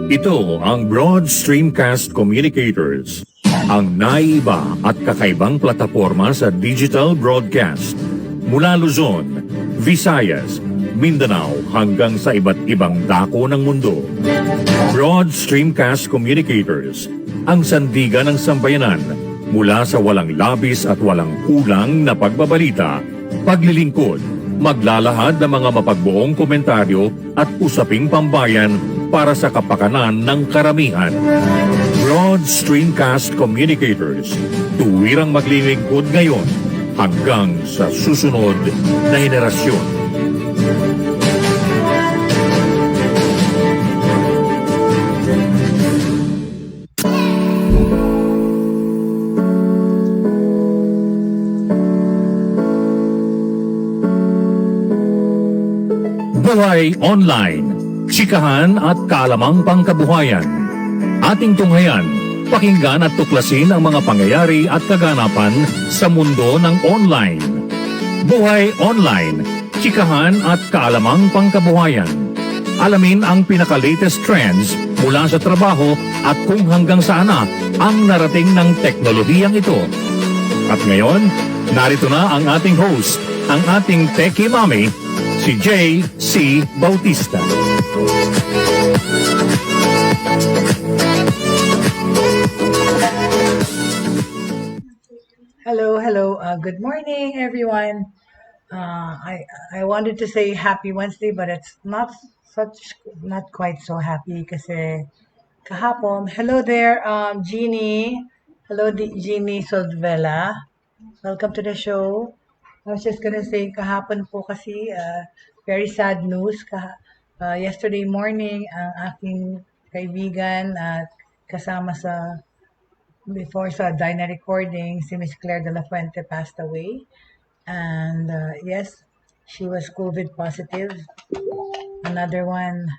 Ito ang Broad Stream Cast Communicators, ang naiiba at kakaibang plataporma sa digital broadcast. Mula Luzon, Visayas, Mindanao hanggang sa iba't ibang dako ng mundo. Broad Stream Cast Communicators, ang sandigan ng sambayanan mula sa walang labis at walang kulang na pagbabalita, paglilingkod, maglalahad ng mga mapagbuong komentaryo at usaping pambayan para sa kapakanan ng karamihan. Broad Stream Cast Communicators, tuwirang maglilingkod ngayon hanggang sa susunod na henerasyon. Buhay Online, Chikahan at kaalamang pangkabuhayan. Ating tunghayan, pakinggan at tuklasin ang mga pangyayari at kaganapan sa mundo ng online. Buhay Online, Chikahan at kaalamang pangkabuhayan. Alamin ang pinaka-latest trends mula sa trabaho at kung hanggang saan na ang narating ng teknolohiyang ito. At ngayon, narito na ang ating host, ang ating Techie Mommy, si Jaye C. Bautista. Hello. Good morning, everyone. I wanted to say happy Wednesday, but it's not quite so happy kasi kahapon. Hello there, Jeannie. Hello, Jeannie Soldvela. Welcome to the show. I was just gonna say kahapon po kasi very sad news. Yesterday morning, ang aking kaibigan at kasama before sa Dyna recording, si Miss Claire de la Fuente passed away. And yes, she was COVID positive. Another one,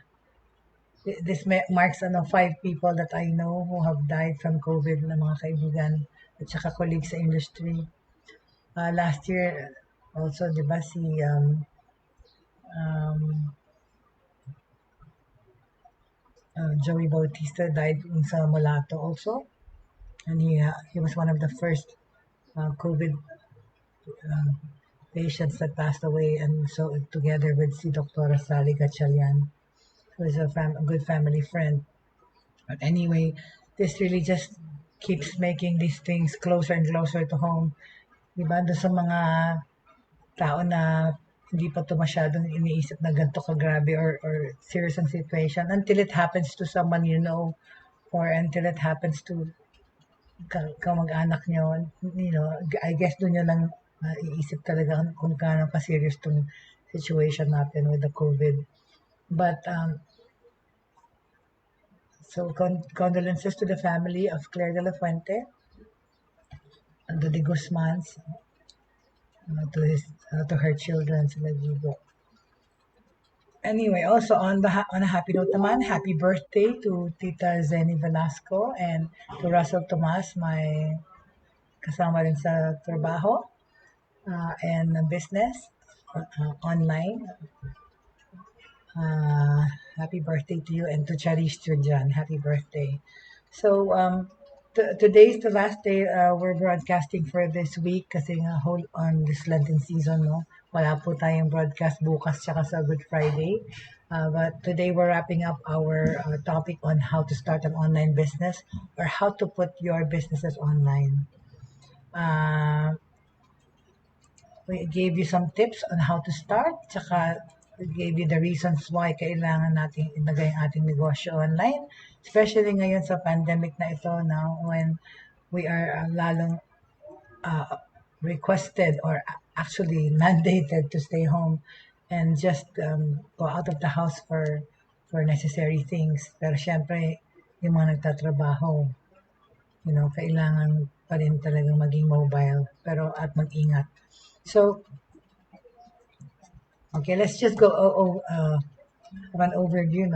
this marks 5 people that I know who have died from COVID na mga kaibigan at saka colleagues sa industry. Last year, also, di ba, si Joey Bautista died sa Mulato also. And he was one of the first COVID patients that passed away, and so together with si Dr. Sally Gatchalian, who is a good family friend. But anyway, this really just keeps making these things closer and closer to home. Diba? Doon sa mga tao na hindi pa ito masyadong iniisip na ganito kagrabe or serious ang situation until it happens to someone you know, or until it happens to kamag-anak nyo, I guess doon nyo lang iisip talaga kung gaano ka-serious tong situation natin with the COVID. But, so condolences to the family of Claire de la Fuente and to the Guzmans, to her children sa Nagibo. Anyway, also on a happy note naman, happy birthday to Tita Zenny Velasco and to Russell Tomas, my kasama rin sa trabaho and business online. Happy birthday to you, and to Charish Turjan, happy birthday. So today is the last day we're broadcasting for this week kasi nga whole on this Lenten season, no? Wala po tayong broadcast bukas tsaka sa Good Friday. But today we're wrapping up our topic on how to start an online business or how to put your businesses online. We gave you some tips on how to start, tsaka we gave you the reasons why kailangan natin ilagay ang ating negosyo online, especially ngayon sa pandemic na ito now when we are lalong requested or actually mandated to stay home and just go out of the house for necessary things. Pero syempre, yung mga nagtatrabaho, kailangan pa rin talagang maging mobile at mag-ingat. So, okay, let's just go have an overview,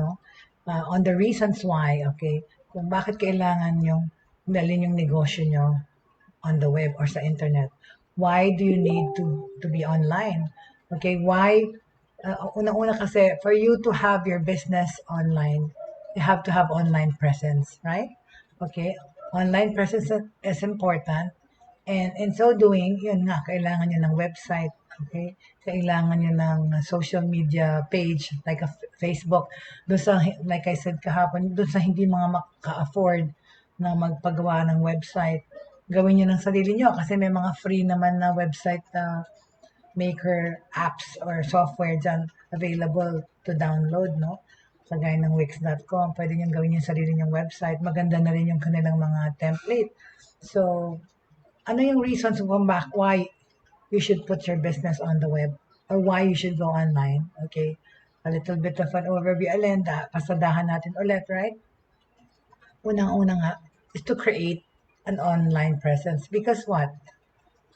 on the reasons why, okay, kung bakit kailangan yung dalhin yung negosyo nyo on the web or sa internet. Why do you need to be online? Okay, why? Una-una kasi, for you to have your business online, you have to have online presence, right? Okay, online presence is important. And in so doing, yun nga, kailangan nyo ng website, okay? Kailangan nyo ng social media page, like a Facebook. Doon sa, like I said kahapon, doon sa hindi mga maka-afford na magpagawa ng website, gawin nyo ng sarili nyo kasi may mga free naman na website maker apps or software dyan available to download, no? Kagaya ng Wix.com, pwede nyo gawin yung sarili nyong website. Maganda na rin yung kanilang mga template. So, ano yung reasons why you should put your business on the web or why you should go online? Okay, a little bit of an overview. Alenda, pasadahan natin ulit, right? Unang-una nga is to create an online presence because what?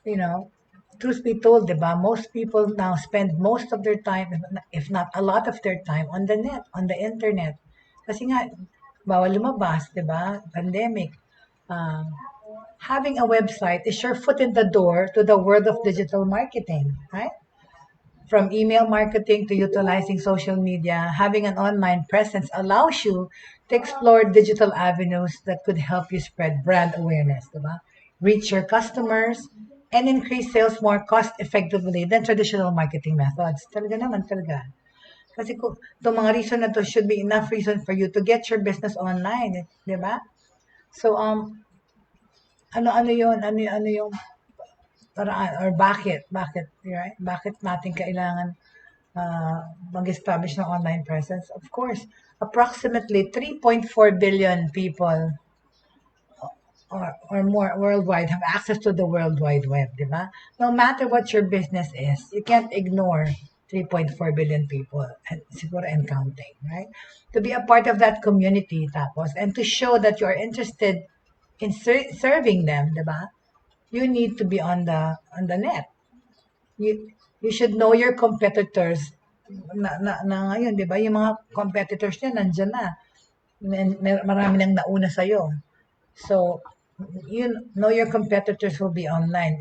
You know, truth be told, diba, most people now spend most of their time, if not a lot of their time, on the net, on the internet. Kasi nga, bawal lumabas, diba? Pandemic. Having a website is your foot in the door to the world of digital marketing, right? From email marketing to utilizing social media, having an online presence allows you to explore digital avenues that could help you spread brand awareness, diba? Reach your customers, and increase sales more cost-effectively than traditional marketing methods. Talaga naman, talaga. Kasi kung itong mga reason na to should be enough reason for you to get your business online, di ba? So, ano yun? Ano yung paraan or bakit, right? Bakit natin kailangan mag-establish ng online presence? Of course, approximately 3.4 billion people or more worldwide have access to the World Wide Web, di ba? No matter what your business is, you can't ignore 3.4 billion people and siguro and counting, right? To be a part of that community tapos and to show that you are interested in serving them, di ba? You need to be on the net. You should know your competitors na ngayon, di ba? Yung mga competitors niya nandiyan na. Marami nang nauna sa'yo. So, you know your competitors will be online.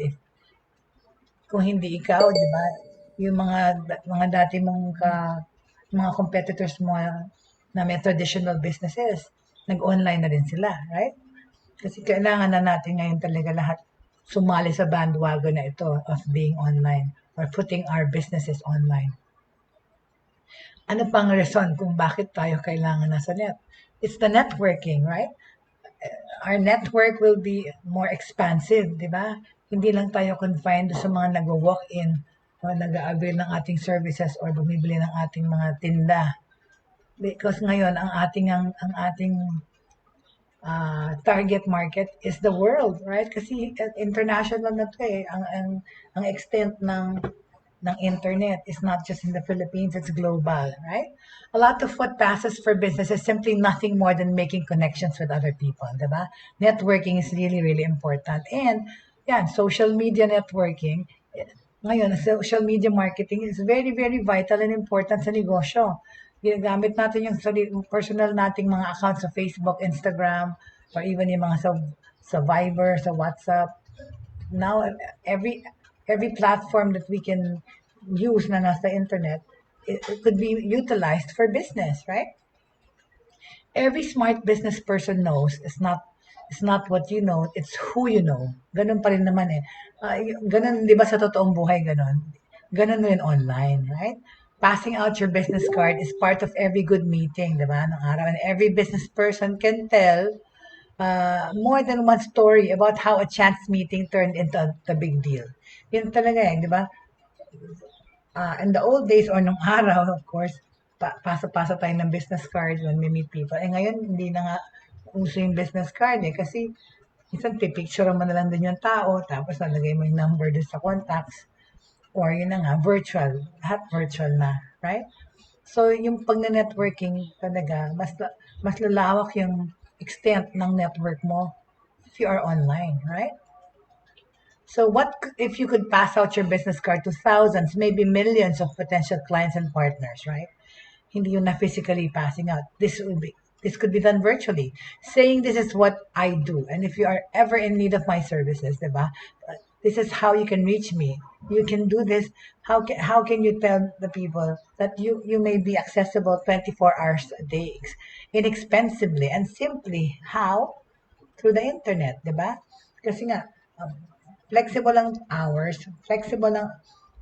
Kung hindi ikaw, di ba? Yung mga dati mong mga competitors mo na may traditional businesses, nag-online na din sila, right? Kasi kailangan na natin ngayon talaga lahat sumali sa bandwagon na ito of being online or putting our businesses online. Ano pang reason kung bakit tayo kailangan nasa net? It's the networking, right? Our network will be more expansive, di ba? Hindi lang tayo confined sa mga nag-walk-in o nag-avail ng ating services or bumibili ng ating mga tinda. Because ngayon, ang ating target market is the world, right? Kasi international na to eh. Ang extent ng internet is not just in the Philippines, it's global, right? A lot of what passes for business is simply nothing more than making connections with other people, diba? Networking is really, really important. And yan, social media networking, ngayon, social media marketing is very, very vital and important sa negosyo. Ginagamit natin yung personal nating mga accounts sa Facebook, Instagram, or even yung mga sa Viber, sa WhatsApp. Now, every platform that we can use na nasa internet, it could be utilized for business, right? Every smart business person knows it's not what you know, it's who you know. Ganun pa rin naman eh. Ganun, di ba sa totoong buhay ganun? Ganun rin online, right? Passing out your business card is part of every good meeting, di ba? Nung araw. And every business person can tell more than one story about how a chance meeting turned into a big deal. Yun talaga eh, di ba? In the old days or nung araw, of course, pasa-pasa tayo ng business card when we meet people. Eh ngayon, hindi na nga uso yung business card eh. Kasi minsan pipicture mo na lang din yung tao, tapos nalagay mo yung number doon sa contacts. Or yun na nga, virtual. Lahat virtual na, right? So, yung pag-networking talaga, mas lalawak yung extent ng network mo if you are online, right? So what if you could pass out your business card to thousands, maybe millions of potential clients and partners, right? Hindi yun na physically passing out. This could be done virtually. Saying this is what I do. And if you are ever in need of my services, diba? This is how you can reach me. You can do this. How can you tell the people that you may be accessible 24 hours a day inexpensively and simply? How? Through the internet, di ba? Kasi nga, um, flexible lang hours, flexible lang,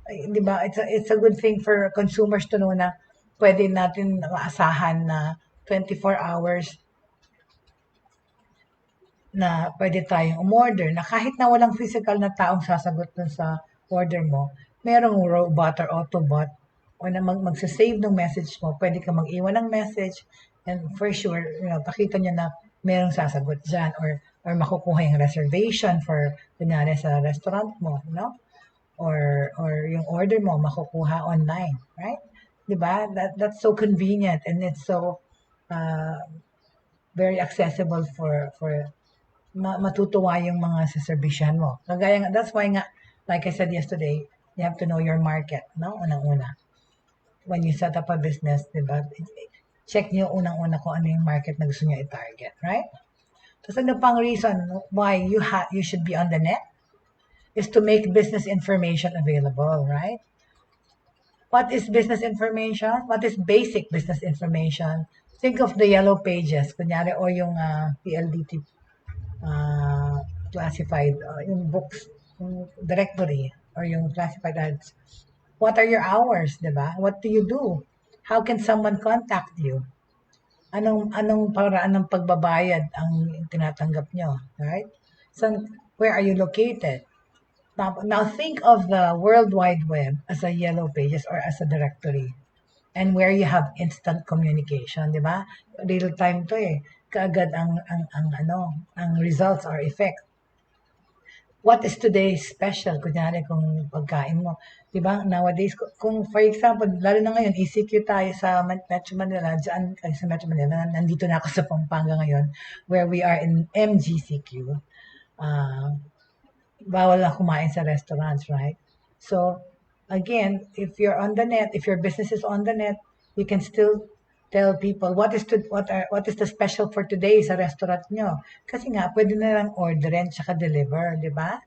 di ba? It's a good thing for consumers to know na pwede natin maasahan na 24 hours na pwede tayong umorder na kahit na walang physical na taong sasagot dun sa order mo, merong robot or autobot o na magsasave ng message mo, pwede ka mag-iwan ng message and for sure, pakita niya na merong sasagot dyan or makukuha yung reservation for kunyari sa restaurant mo, or yung order mo makukuha online, right? 'Di ba? That's so convenient and it's so very accessible for matutuwa yung mga saservisyan mo. That's why nga, like I said yesterday, you have to know your market, no? Unang-una. When you set up a business, diba? Check nyo unang-una kung ano yung market na gusto nyo i-target, right? Tapos ano pang reason why you should be on the net is to make business information available, right? What is business information? What is basic business information? Think of the yellow pages, kunyari, o yung PLDT classified, yung books, yung directory, or yung classified ads. What are your hours, di ba? What do you do? How can someone contact you? Anong paraan ng pagbabayad ang tinatanggap nyo, right? So, where are you located? Now think of the World Wide Web as a yellow pages or as a directory. And where you have instant communication, di ba? Real time to eh. Kaagad ang results or effect. What is today's special? Kunyari kung pagkain mo. Di ba? Nowadays, kung for example, lalo na ngayon, ECQ tayo sa Metro Manila, dyan sa Metro Manila, nandito na ako sa Pampanga ngayon, where we are in MGCQ. Bawal na kumain sa restaurants, right? So, again, if you're on the net, if your business is on the net, you can still tell people what is the special for today sa restaurant nyo. Kasi nga, pwede na lang orderin tsaka deliver, di ba?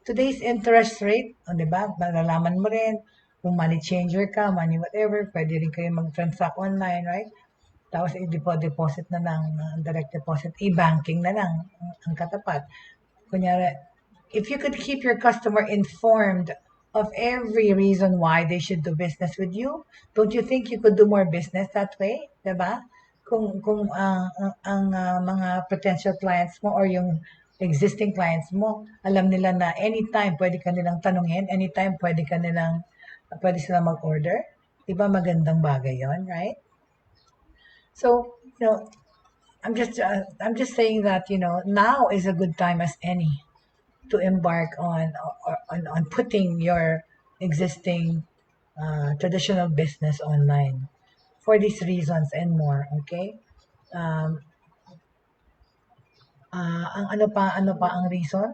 Today's interest rate, di ba? Malalaman mo rin kung money changer ka, money whatever, pwede rin kayo mag-transact online, right? Tapos i-deposit na lang, direct deposit, e-banking na lang ang katapat. Kunyari, if you could keep your customer informed of every reason why they should do business with you, don't you think you could do more business that way? Diba? Kung ang mga potential clients mo or yung existing clients mo, alam nila na anytime pwede ka nilang tanungin, anytime pwede silang mag-order. Diba magandang bagay yon, right? So, I'm just saying that, now is a good time as any to embark on putting your existing traditional business online for these reasons and more, okay? Ang ano pa ang reason?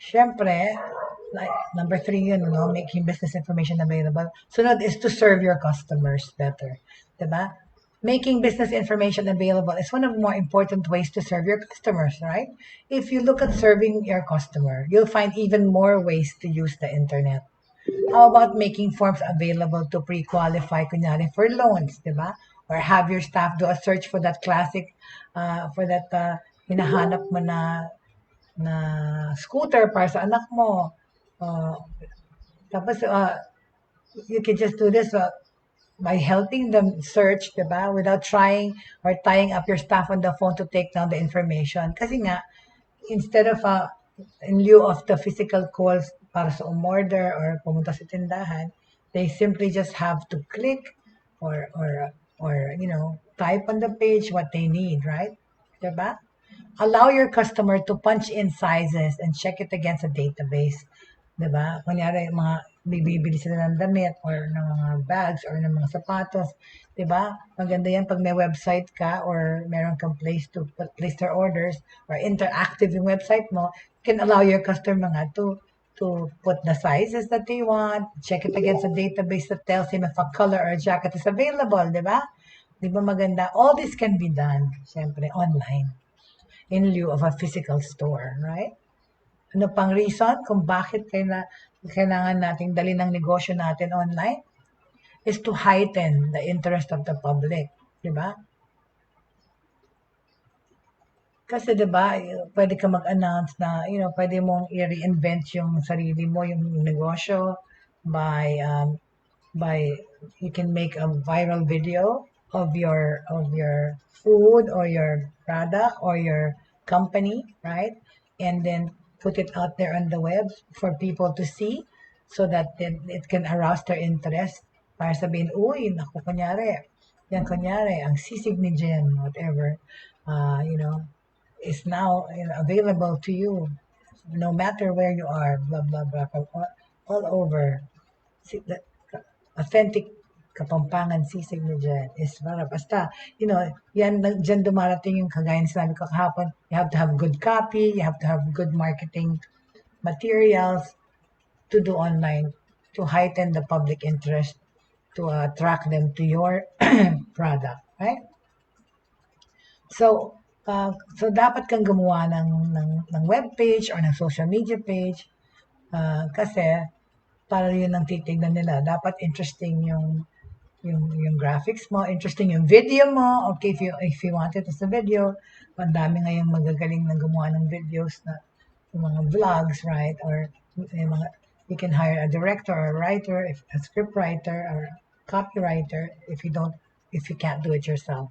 Syempre, like number 3 yun, making business information available. Sunod is to serve your customers better, diba? Making business information available is one of the more important ways to serve your customers, right? If you look at serving your customer, you'll find even more ways to use the internet. How about making forms available to pre-qualify, kunyari, for loans, di ba? Or have your staff do a search for that classic, hinahanap mo na scooter para sa anak mo. Tapos, you can just do this by helping them search, diba? Without trying or tying up your staff on the phone to take down the information. Kasi nga, instead of, in lieu of the physical calls para sa umorder or pumunta sa tindahan, they simply just have to click or type on the page what they need, right? Diba? Allow your customer to punch in sizes and check it against a database. Diba? Kunyari, bibili sila ng damit or ng mga bags or ng mga sapatos. Diba? Maganda yan pag may website ka or meron kang place to place their orders or interactive yung website mo, you can allow your customer nga to put the sizes that they want, check it against a database that tells him if a color or a jacket is available. Diba? Diba maganda? All this can be done, syempre, online. in lieu of a physical store, right? Ano pang reason kung bakit kailangan nating dali ng negosyo natin online? Is to heighten the interest of the public, di ba? Kasi 'di ba, pwede ka mag-announce na, pwede mong i-reinvent yung sarili mo, yung negosyo by you can make a viral video of your food or your product or your company, right? And then put it out there on the web for people to see so that it can arouse their interest. Para sabihin, uy, naku, kunyari, ang sisig ni Jen, whatever, uh, you know, is now available to you no matter where you are, blah, blah, blah, from all over. See, the authentic Kapampangan sisig ni Jen is basta, yan, dyan dumarating yung kagaya na sinabi ko kahapon, you have to have good copy, you have to have good marketing materials to do online to heighten the public interest, to attract them to your product, right? So, dapat kang gumawa ng web page or ng social media page kasi para yun ang titignan nila. Dapat interesting yung graphics mo, interesting yung video mo. Okay, if you want it as a video, ang dami ngayong magagaling na gumawa ng videos na yung mga vlogs, right? Or yung mga, you can hire a director or a writer, a script writer or copywriter if you can't do it yourself.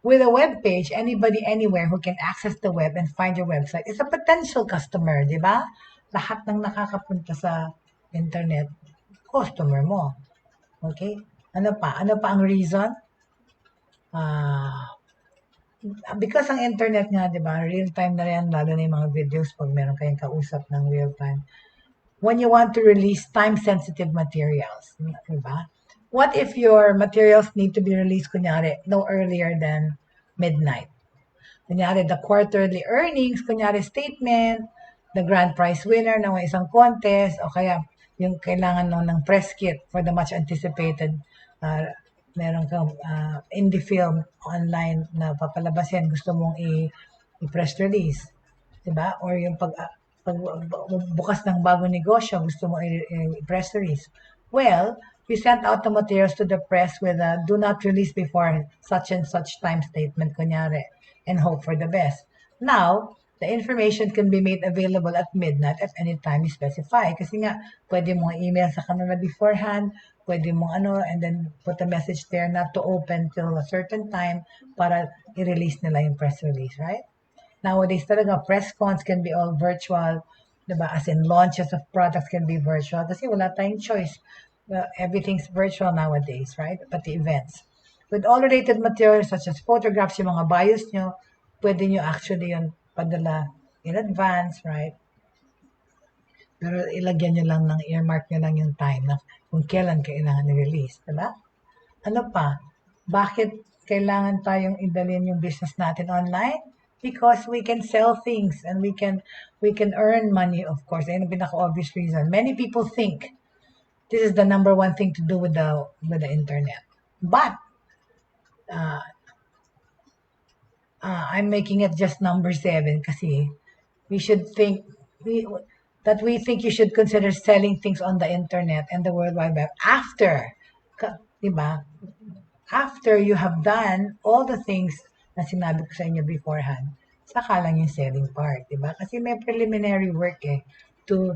With a web page, anybody anywhere who can access the web and find your website is a potential customer, di ba? Lahat ng nakakapunta sa internet, customer mo. Okay? Ano pa? Ano pa ang reason? Because ang internet nga, di ba, real time na rin, lalo na yung mga videos pag meron kayong kausap ng real time. When you want to release time-sensitive materials, di ba? What if your materials need to be released, kunyari, no earlier than midnight? Kunyari, the quarterly earnings, kunyari, statement, the grand prize winner ng isang contest, o kaya yung kailangan ng press kit for the much anticipated meron kang indie film online na papalabasin, gusto mong i-press release, diba? Or yung bukas ng bagong negosyo, gusto mong i-press release. Well, you sent out the materials to the press with a do not release before such and such time statement, kunyari, and hope for the best. Now, the information can be made available at midnight at any time you specify. Kasi nga, pwede mong email sa kanila beforehand, pwede mong and then put a message there not to open till a certain time para i-release nila yung press release, right? Nowadays talaga, press cons can be all virtual, diba? As in launches of products can be virtual kasi wala tayong choice. Everything's virtual nowadays, right? Pati events. With all related materials such as photographs, yung mga bios nyo, pwede nyo actually yun padala in advance, right? Pero ilagyan nyo lang earmark nyo lang yung time na kung kailan kailangan i-release, diba? Ano pa? Bakit kailangan tayong idalhin yung business natin online? Because we can sell things and we can earn money, of course. Ayun ang pinaka-obvious reason. Many people think this is the number one thing to do with the internet. But I'm making it just number 7 kasi we think you should consider selling things on the internet and the World Wide Web after, diba? After you have done all the things na sinabi ko sa inyo beforehand, saka lang yung selling part, diba? Kasi may preliminary work to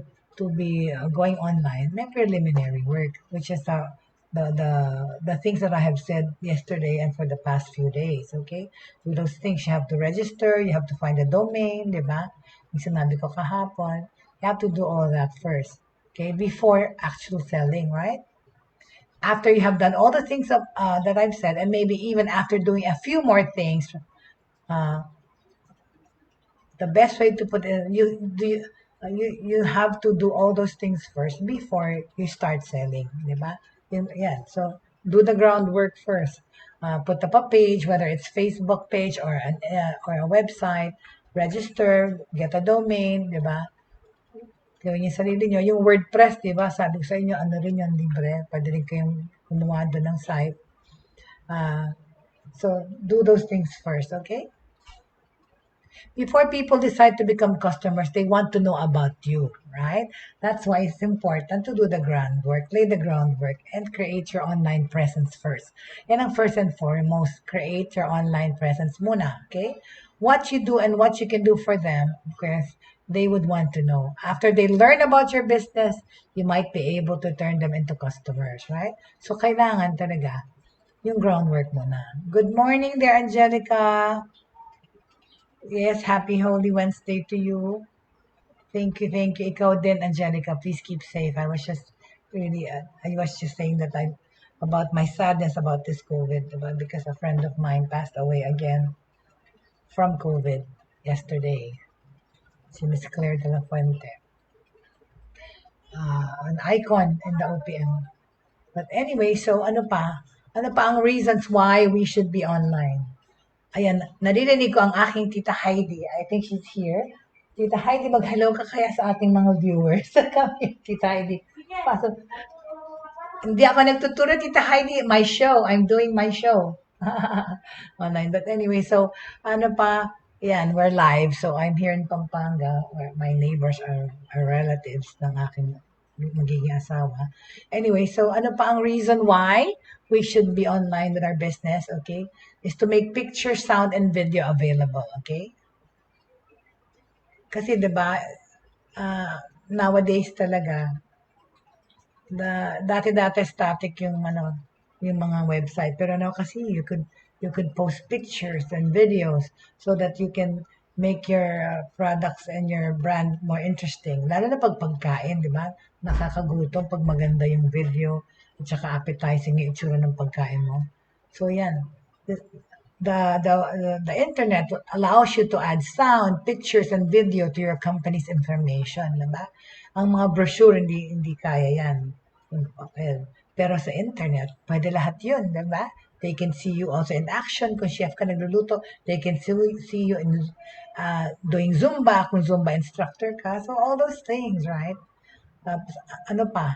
be going online, may preliminary work, which is the things that I have said yesterday and for the past few days, okay? With those things, you have to register, you have to find a domain, di ba? Yung sinabi ko kahapon, you have to do all that first, okay? Before actual selling, right? After you have done all the things that I've said, and maybe even after doing a few more things, the best way to put it, you have to do all those things first before you start selling, di ba? Yeah, so do the groundwork first. Put up a page, whether it's Facebook page or a website, register, get a domain, di ba? Gawin yung sarili nyo. Yung WordPress, di ba? Sabi ko sa inyo, ano rin yung libre. Pwede rin kayong kumuha doon ng site. So, do those things first, okay? Before people decide to become customers, they want to know about you, right? That's why it's important to do the groundwork, lay the groundwork, and create your online presence first. Yan ang first and foremost, create your online presence muna, okay? What you do and what you can do for them, because they would want to know. After they learn about your business, you might be able to turn them into customers, right? So, kailangan talaga yung groundwork muna. Good morning there, Angelica. Yes, happy Holy Wednesday to you. Thank you, thank you. Ikaw din, Angelica. Please keep safe. I was just saying that about my sadness about this COVID, diba? Because a friend of mine passed away again from COVID yesterday. Si Miss Claire de la Fuente. An icon in the OPM. But anyway, so ano pa? Ano pa ang reasons why we should be online? Ayan, naririnig ko ang aking Tita Heidi. I think she's here. Tita Heidi, mag-hello ka kaya sa ating mga viewers. Tita Heidi. Pasok. Hindi ako nagtuturo, Tita Heidi. My show. I'm doing my show. Online. But anyway, so ano pa? Yan, we're live. So I'm here in Pampanga where my neighbors are relatives ng aking magiging asawa. Anyway, so ano pa ang reason why we should be online with our business, okay? Is to make picture, sound, and video available, okay? Kasi 'di ba, nowadays talaga, dati static yung mga website. Pero now kasi you could post pictures and videos so that you can make your products and your brand more interesting. Lalo na pag pagkain, di ba? Nakakagutom pag maganda yung video at saka appetizing yung itsura ng pagkain mo. So yan. The internet allows you to add sound, pictures, and video to your company's information, di ba? Ang mga brochure hindi kaya yan. Yung papel. Pero sa internet, pwede lahat yun, di ba? They can see you also in action. Kung chef ka nagluluto, they can see you in doing Zumba, kung Zumba instructor ka. So, all those things, right? Ano pa?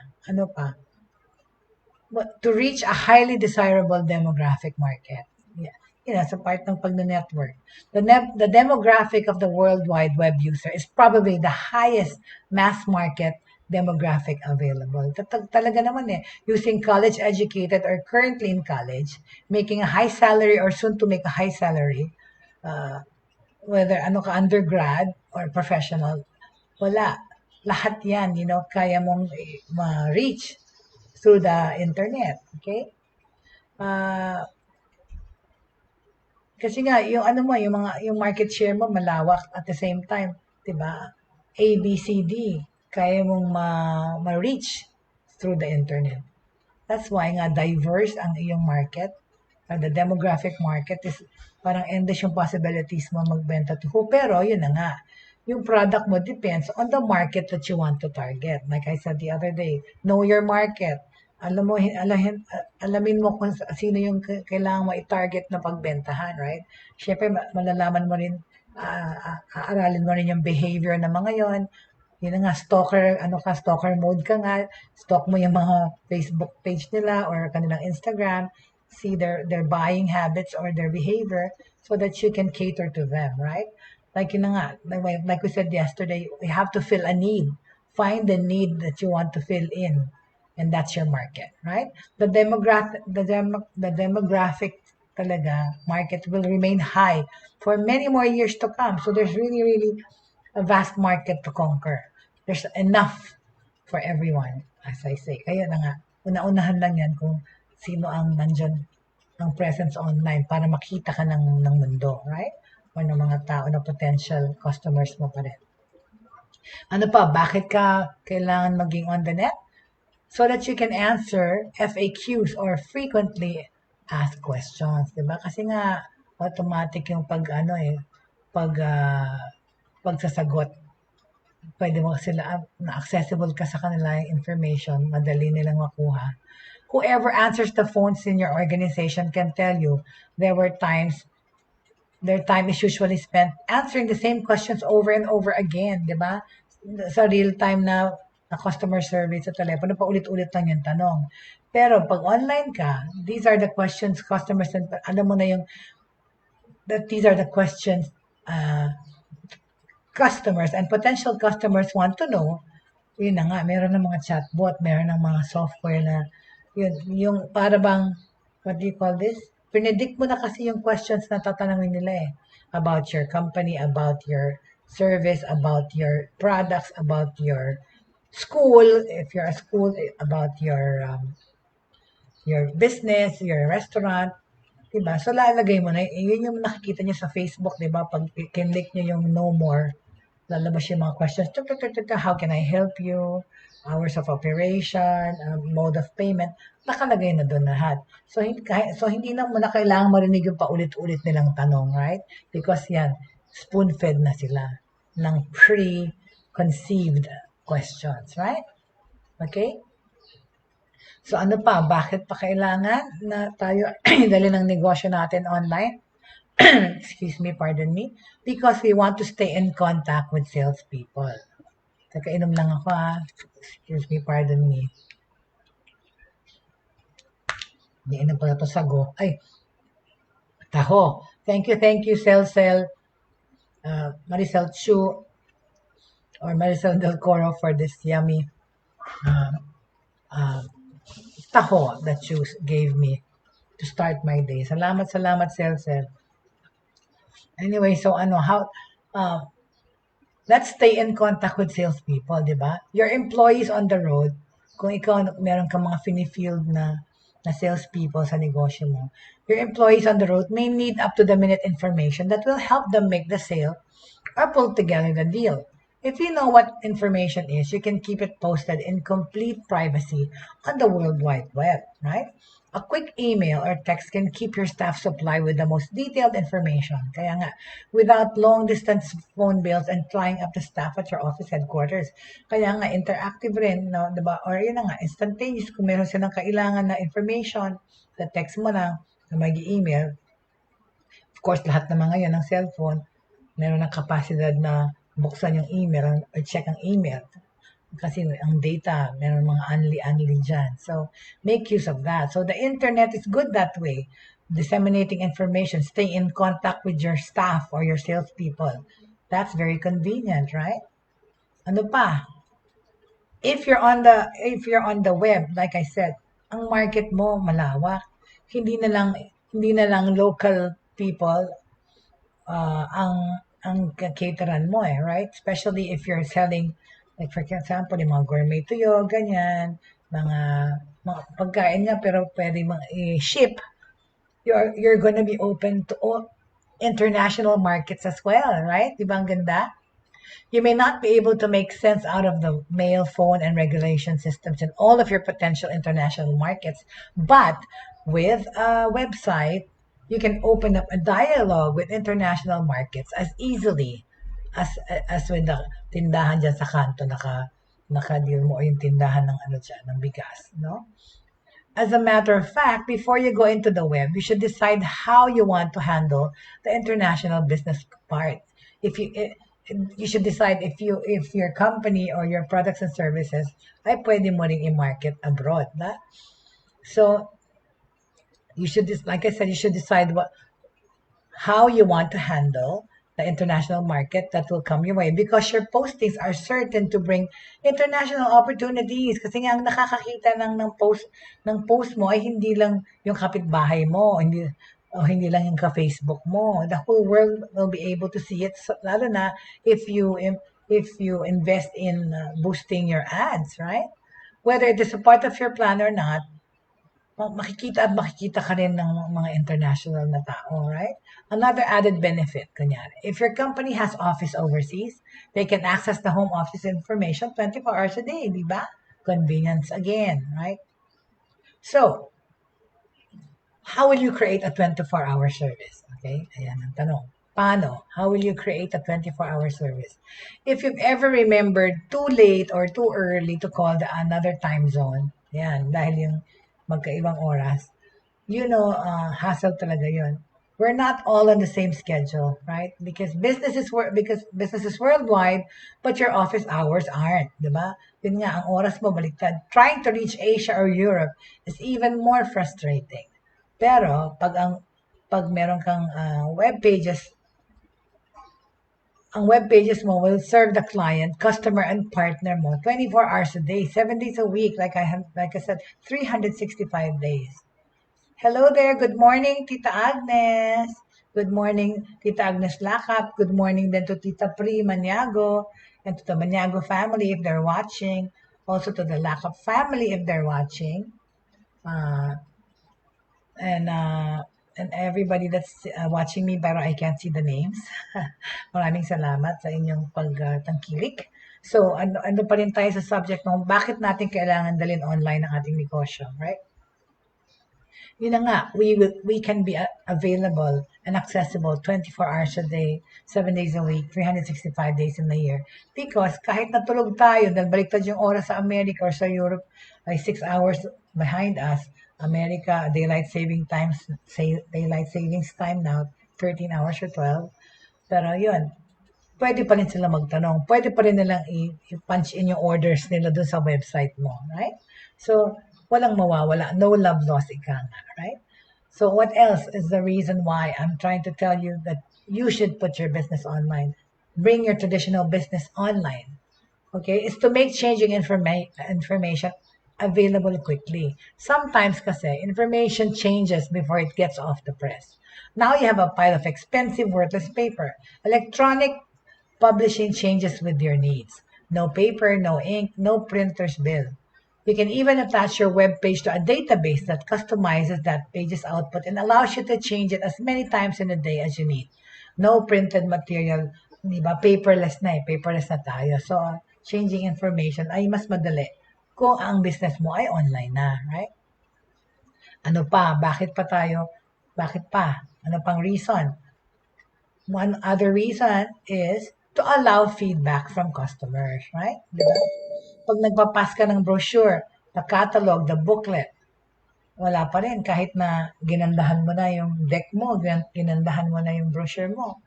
To reach a highly desirable demographic market. Yeah. Sa part ng pag-network. The demographic of the World Wide Web user is probably the highest mass market demographic available. Talaga naman using college-educated or currently in college, making a high salary or soon to make a high salary, whether undergrad or professional, wala. Lahat yan, kaya mong ma-reach through the internet. Okay? Kasi nga, yung market share mo malawak at the same time, 'di ba? A, B, C, D, kaya mong ma-reach through the internet. That's why nga diverse ang iyong market. The demographic market is parang endless yung possibilities mo magbenta to who. Pero yun na nga, yung product mo depends on the market that you want to target. Like I said the other day, know your market. Alamin mo kung sino yung kailangan mo i-target na pagbentahan, right? Siyempre, malalaman mo rin, aaralin mo rin yung behavior ng mga yon. Yun nga, stalker mode ka nga, stalk mo yung mga Facebook page nila or kanilang Instagram, see their buying habits or their behavior so that you can cater to them, right? Like we said yesterday, we have to fill a need. Find the need that you want to fill in. And that's your market, right? The demographic talaga market will remain high for many more years to come. So there's really, really a vast market to conquer. There's enough for everyone, as I say. Kaya na nga, una-unahan lang yan kung sino ang nandyan, ang presence online para makita ka ng mundo, right? O ng mga tao na potential customers mo pa rin. Ano pa, bakit ka kailangan maging on the net? So that you can answer FAQs or frequently asked questions, 'di ba? Kasi nga automatic yung pagsasagot. Pwede mo sila accessible ka sa kanila yung information, madali nilang makuha. Whoever answers the phones in your organization can tell you their time is usually spent answering the same questions over and over again, 'di ba? Sa real time na customer service sa telepono, paulit-ulit lang yung tanong. Pero pag online ka, these are the questions customers, alam mo na that these are the questions customers and potential customers want to know, yun na nga, meron ng mga chatbot, meron ng mga software na, yun, yung para bang, what do you call this? Predict mo na kasi yung questions na tatanungin nila eh. About your company, about your service, about your products, about your school, if you're a school, about your business, your restaurant, diba? So, lalagay mo na, yun yung nakikita nyo sa Facebook, diba? Pag kinlik nyo yung no more, lalabas yung mga questions. How can I help you? Hours of operation, mode of payment, nakalagay na doon lahat. So, hindi na mo na kailangan marinig yung paulit-ulit nilang tanong, right? Because yan, spoon-fed na sila ng pre-conceived questions, right? Okay? So, ano pa? Bakit pa kailangan na tayo dali ng negosyo natin online? Excuse me, pardon me. Because we want to stay in contact with salespeople. Kakainom lang ako Excuse me, pardon me. Iinom pala ito sago. Ay, taho. Thank you, Cell, Maricel Chu, or Maricel Del Coro for this yummy taho that you gave me to start my day. Salamat, Cell. Anyway, so let's stay in contact with salespeople, di ba? Your employees on the road, kung ikaw meron ka mga fini-field na salespeople sa negosyo mo, your employees on the road may need up-to-the-minute information that will help them make the sale or pull together the deal. If you know what information is, you can keep it posted in complete privacy on the World Wide Web, right? A quick email or text can keep your staff supplied with the most detailed information. Kaya nga, without long-distance phone bills and flying up the staff at your office headquarters. Kaya nga, interactive rin, no? Diba? Or yun na nga, instantaneous. Kung meron silang kailangan na information, sa text mo lang, na mag-email. Of course, lahat naman ngayon ng cellphone, meron ng kapasidad na buksan yung email or check ang email. Kasi ang data, meron mga unli dyan. So, make use of that. So, the internet is good that way. Disseminating information, stay in contact with your staff or your salespeople. That's very convenient, right? Ano pa? If you're on the web, like I said, ang market mo malawak. Hindi na lang local people ang cateran mo right? Especially if you're selling, like for example, yung mga gourmet tuyo, ganyan, mga pagkain niya pero pwede i-ship, you're gonna be open to international markets as well, right? Di ba ang ganda? You may not be able to make sense out of the mail, phone, and regulation systems in all of your potential international markets, but with a website, you can open up a dialogue with international markets as easily as with the tindahan dyan sa kanto naka-deal mo o yung tindahan ng bigas, no? As a matter of fact, before you go into the web, you should decide how you want to handle the international business part. You should decide if your company or your products and services ay pwede mo ring i-market abroad, na? So, like I said, you should decide how you want to handle the international market that will come your way because your postings are certain to bring international opportunities. Kasi nga ang nakakakita ng post mo ay hindi lang yung kapitbahay mo, hindi lang yung ka-Facebook mo. The whole world will be able to see it, lalo na if you invest in boosting your ads, right? Whether it is a part of your plan or not, makikita ka rin ng mga international na tao, right? Another added benefit, kunyari, if your company has office overseas, they can access the home office information 24 hours a day, di ba? Convenience again, right? So, how will you create a 24-hour service? Okay, ayan ang tanong. Paano? How will you create a 24-hour service? If you've ever remembered too late or too early to call another time zone, yan, dahil yung magkaibang oras, hassle talaga yun. We're not all on the same schedule, right? Because businesses worldwide, but your office hours aren't, di ba? Yun nga, ang oras mo baliktad. Trying to reach Asia or Europe is even more frustrating. Pero, pag meron kang web pages ang web pages mo will serve the client, customer, and partner mo 24 hours a day, 7 days a week, like I said, 365 days. Hello there. Good morning, Tita Agnes. Good morning, Tita Agnes Lakap. Good morning then to Tita Pri Maniago and to the Maniago family if they're watching. Also to the Lakap family if they're watching. And everybody that's watching me pero I can't see the names. Maraming salamat sa inyong pagtangkilik. So, ano pa rin tayo sa subject ng bakit natin kailangan dalhin online ang ating negosyo, right? Yun na nga, we can be available and accessible 24 hours a day, 7 days a week, 365 days in a year. Because kahit natulog tayo, dahil baliktad yung oras sa America or sa Europe, ay 6 hours behind us. America, daylight savings time now, 13 hours or 12. Pero yun, pwede pa rin sila magtanong. Pwede pa rin nilang i-punch in yung orders nila dun sa website mo, right? So, walang mawawala. No love lost, ika nga, right? So, what else is the reason why I'm trying to tell you that you should put your business online? Bring your traditional business online. Okay? It's to make changing information available quickly. Sometimes kasi, information changes before it gets off the press. Now you have a pile of expensive, worthless paper. Electronic publishing changes with your needs. No paper, no ink, no printer's bill. You can even attach your web page to a database that customizes that page's output and allows you to change it as many times in a day as you need. No printed material, di ba? Paperless na paperless na tayo. So, changing information ay mas madali kung ang business mo ay online na, right? Ano pa? Bakit pa? Ano pang reason? One other reason is to allow feedback from customers, right? Diba? Pag nagpapas ka ng brochure, the catalog, the booklet, wala pa rin. Kahit na ginandahan mo na yung deck mo, ginandahan mo na yung brochure mo,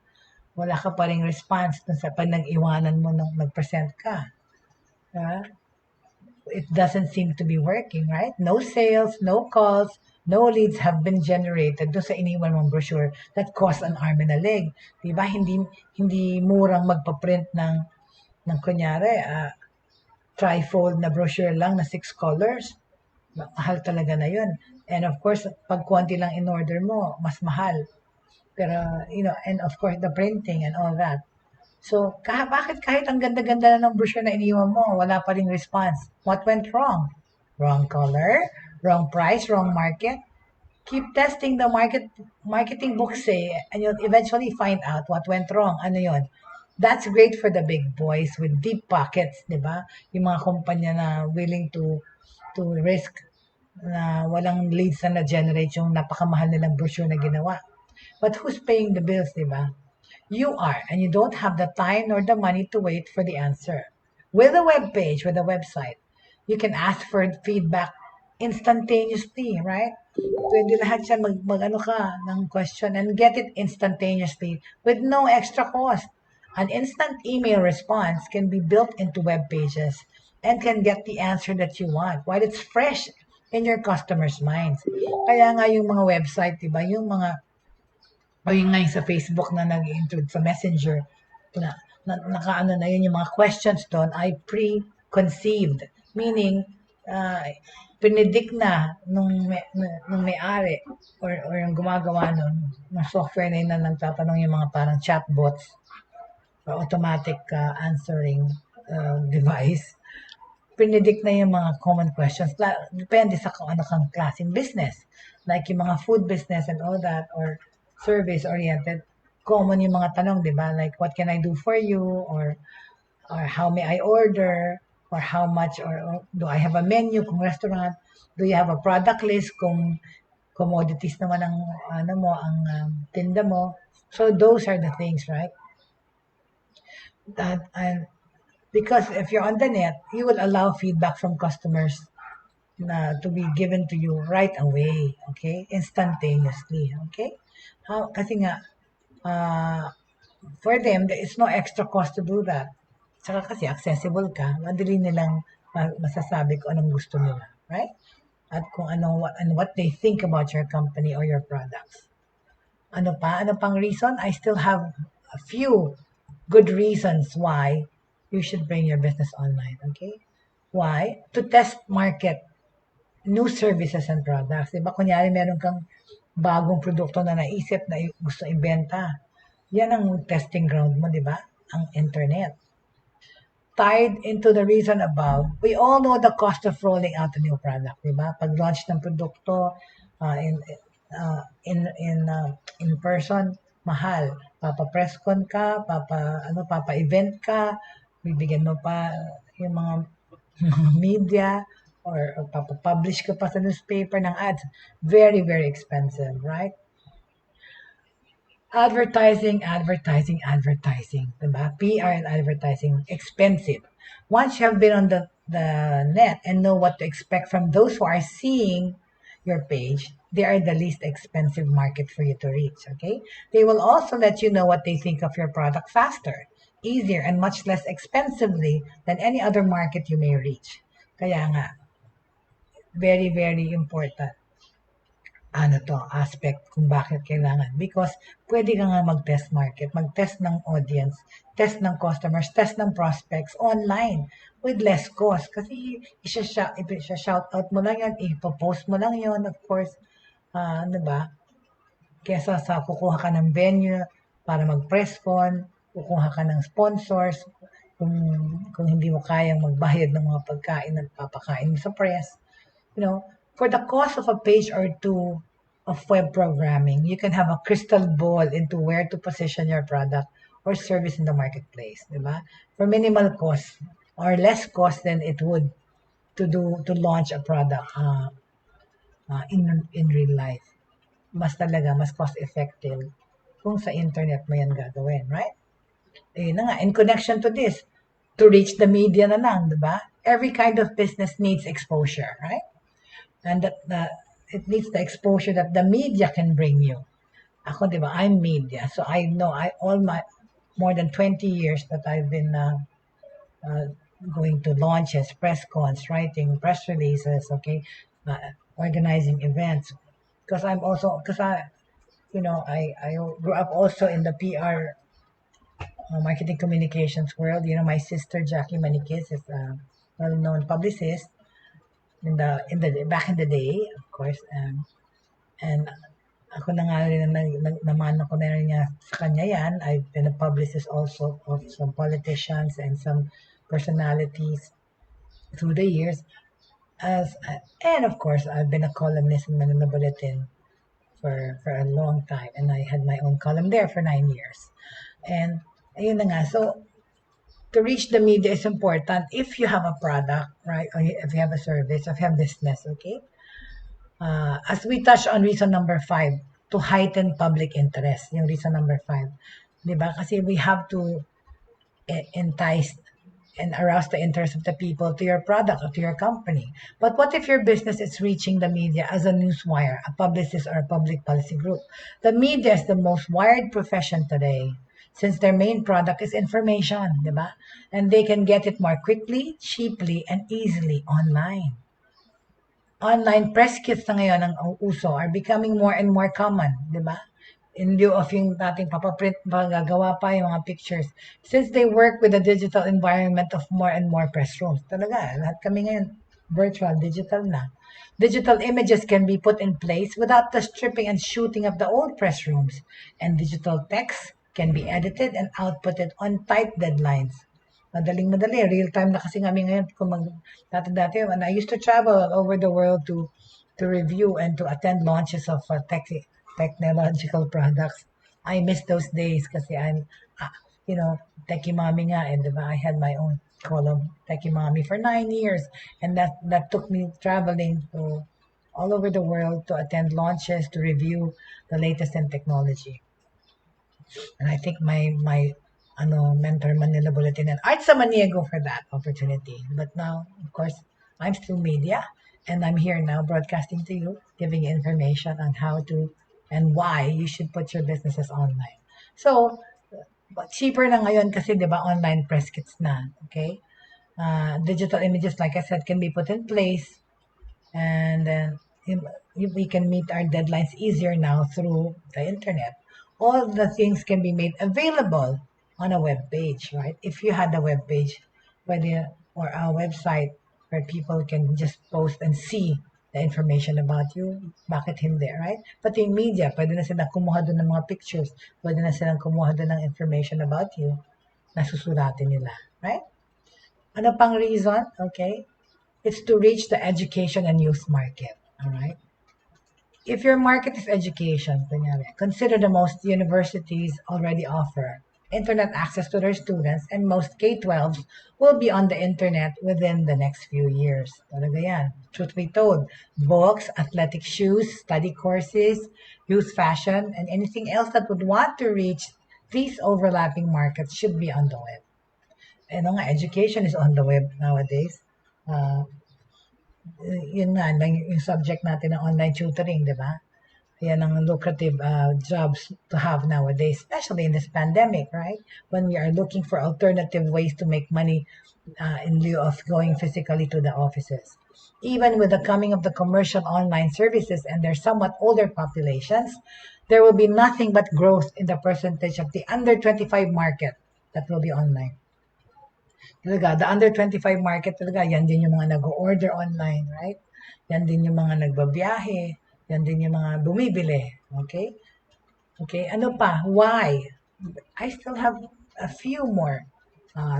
wala ka pa rin response sa pag nag-iwanan mo nung nag-present ka. Diba? It doesn't seem to be working, right? No sales, no calls, no leads have been generated doon sa iniwan mong brochure that cost an arm and a leg. Diba? Hindi murang magpa-print ng kunyari, trifold na brochure lang na 6 colors. Mahal talaga na yun. And of course, pag konti lang in order mo, mas mahal. Pero, and of course, the printing and all that. So, bakit kahit ang ganda-ganda na ng brochure na iniwan mo, wala pa ring response? What went wrong? Wrong color? Wrong price? Wrong market? Keep testing the marketing books and you'll eventually find out what went wrong. Ano yun? That's great for the big boys with deep pockets, di ba? Yung mga kumpanya na willing to risk na walang leads na na-generate yung napakamahal nilang brochure na ginawa. But who's paying the bills, di ba? You are, and you don't have the time nor the money to wait for the answer. With a web page, with a website, you can ask for feedback instantaneously, right? Pwede lahat siya mag-ano ka ng question and get it instantaneously with no extra cost. An instant email response can be built into web pages and can get the answer that you want while it's fresh in your customers' minds. Kaya nga yung mga website, diba, yung mga o yung ngayon sa Facebook na nag-include sa Messenger, nakaano na yun, yung mga questions doon ay preconceived. Meaning, pinedict na nung may-ari or yung gumagawa nun, ng software na yun na nagtatanong yung mga parang chatbots or automatic answering device. Pinedict na yung mga common questions. Depende sa kung ano kang klaseng business. Like yung mga food business and all that, or service-oriented, common yung mga tanong, di ba? Like, what can I do for you? Or how may I order? Or how much? Or do I have a menu kung restaurant? Do you have a product list kung commodities naman ang tinda mo? So, those are the things, right? And because if you're on the net, you will allow feedback from customers to be given to you right away, okay? Instantaneously, okay? Kasi nga, for them, there is no extra cost to do that. Saka kasi accessible ka, madali nilang masasabi kung anong gusto nila, right? At kung what they think about your company or your products. Ano pang reason? I still have a few good reasons why you should bring your business online, okay? Why? To test market new services and products. Diba? Kunyari, meron kang bagong produkto na naisip na gusto ibenta. Yan ang testing ground mo, di ba? Ang internet. Tied into the reason above, we all know the cost of rolling out a new product, di ba? Pag-launch ng produkto in person, mahal. Papa-press con ka, papa-event ka, bibigyan mo pa yung mga media, or papa-publish ka pa sa newspaper ng ads. Very, very expensive, right? Advertising, diba? PR and advertising, expensive. Once you have been on the net and know what to expect from those who are seeing your page, they are the least expensive market for you to reach, okay? They will also let you know what they think of your product faster, easier, and much less expensively than any other market you may reach. Kaya nga, very, very important aspect kung bakit kailangan. Because pwede ka nga mag-test market, mag-test ng audience, test ng customers, test ng prospects online with less cost. Kasi isa-shout out mo lang yan, ipopost mo lang yon, of course. Diba? Kesa sa kukuha ka ng venue para mag-press con, kukuha ka ng sponsors, kung hindi mo kayang magbayad ng mga pagkain at papakain mo sa press. For the cost of a page or two of web programming, you can have a crystal ball into where to position your product or service in the marketplace, diba? For minimal cost or less cost than it would to launch a product in real life. Mas cost effective kung sa internet mo yan gagawin, right? Ayun na nga, in connection to this, to reach the media na lang, diba? Every kind of business needs exposure, right? And it needs the exposure that the media can bring you. Ako, di ba, I'm media. So I know all my more than 20 years that I've been going to launches, press cons, writing press releases, okay, organizing events. Because I grew up also in the PR, marketing communications world. My sister Jackie Maniquez is a well-known publicist. Back in the day, of course, and ako na nga rin naman ako na rin sa kanya yan. I've been a publicist also of some politicians and some personalities through the years. And of course, I've been a columnist in Manila Bulletin for a long time, and I had my own column there for 9 years. And ayun na nga, so to reach the media is important if you have a product, right? Or if you have a service, if you have business, okay? As we touch on reason number 5, to heighten public interest, yung reason number 5. Diba? Kasi we have to entice and arouse the interest of the people to your product or to your company. But what if your business is reaching the media as a newswire, a publicist, or a public policy group? The media is the most wired profession today, since their main product is information, diba? And they can get it more quickly, cheaply, and easily online. Online press kits na ngayon ang uso are becoming more and more common, diba? In lieu of yung dating papaprint, gagawa pa yung mga pictures. Since they work with the digital environment of more and more press rooms. Talaga, lahat kami ngayon, virtual, digital na. Digital images can be put in place without the stripping and shooting of the old press rooms. And digital text can be edited and outputted on tight deadlines. Madaling-madali. Real-time na kasi kami ngayon. Dati, when I used to travel all over the world to review and to attend launches of technological products, I miss those days kasi I'm, Techie Mommy nga. And diba, I had my own column, Techie Mommy, for 9 years. And that took me traveling to all over the world to attend launches, to review the latest in technology. And I think my mentor Manila Bulletin and Art Samaniego for that opportunity. But now, of course, I'm still media, and I'm here now broadcasting to you, giving you information on how to and why you should put your businesses online. So, cheaper na ngayon kasi, di ba, online press kits na, okay? Digital images, like I said, can be put in place, and then we can meet our deadlines easier now through the internet. All the things can be made available on a web page, right? If you had a web page or a website where people can just post and see the information about you, bakit hindi, right? Pati yung media, pwede na silang kumuha doon ng mga pictures, pwede na silang kumuha doon ng information about you, na susulatin nila, right? Ano pang reason? Okay. It's to reach the education and youth market, all right? If your market is education, consider the most universities already offer internet access to their students, and most K-12s will be on the internet within the next few years. Talaga yan. Truth be told, books, athletic shoes, study courses, youth fashion, and anything else that would want to reach these overlapping markets should be on the web. And education is on the web nowadays. Yun nga, yung subject natin ng online tutoring, di ba? Yan ang lucrative jobs to have nowadays, especially in this pandemic, right? When we are looking for alternative ways to make money in lieu of going physically to the offices. Even with the coming of the commercial online services and their somewhat older populations, there will be nothing but growth in the percentage of the under 25 market that will be online. Talaga, the under 25 market talaga, yan din yung mga nag-order online, right? Yan din yung mga nagbabiyahe, yan din yung mga bumibili, okay? Okay, ano pa? Why? I still have a few more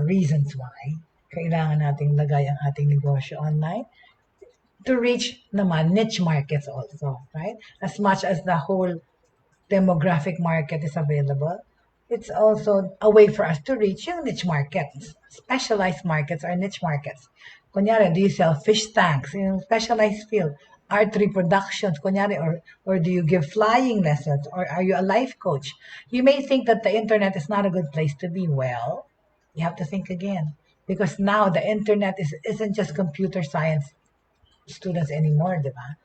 reasons why kailangan nating lagay ang ating negosyo online to reach naman niche markets also, right? As much as the whole demographic market is available, it's also a way for us to reach yung niche markets. Specialized markets are niche markets. Kunyari, do you sell fish tanks in specialized field? Art reproductions, kunyari, or do you give flying lessons? Or are you a life coach? You may think that the internet is not a good place to be. Well, you have to think again. Because now the internet isn't just computer science students anymore, di ba?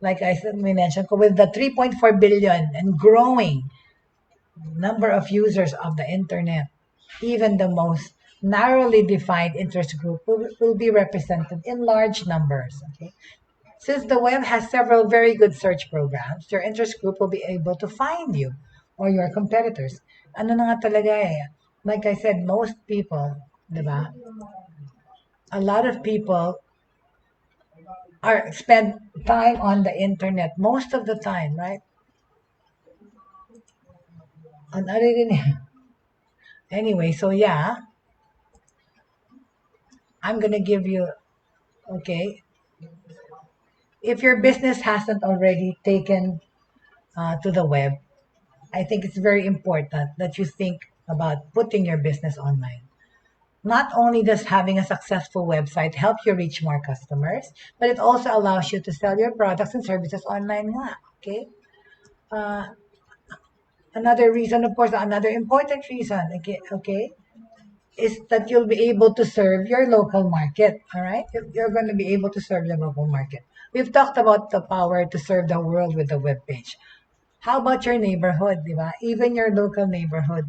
Like I mentioned, with the 3.4 billion and growing number of users of the internet, even the most narrowly defined interest group will be represented in large numbers. Okay, since the web has several very good search programs, your interest group will be able to find you or your competitors. Ano na nga talaga eh, like I said, most people, diba? A lot of people spend time on the internet most of the time, right? Anyway, so yeah, I'm gonna give you, okay, if your business hasn't already taken to the web, I think it's very important that you think about putting your business online. Not only does having a successful website help you reach more customers, but it also allows you to sell your products and services online nga, okay? Another reason, of course, another important reason, okay, is that you'll be able to serve your local market, all right? You're going to be able to serve the local market. We've talked about the power to serve the world with a web page. How about your neighborhood, di ba? Even your local neighborhood,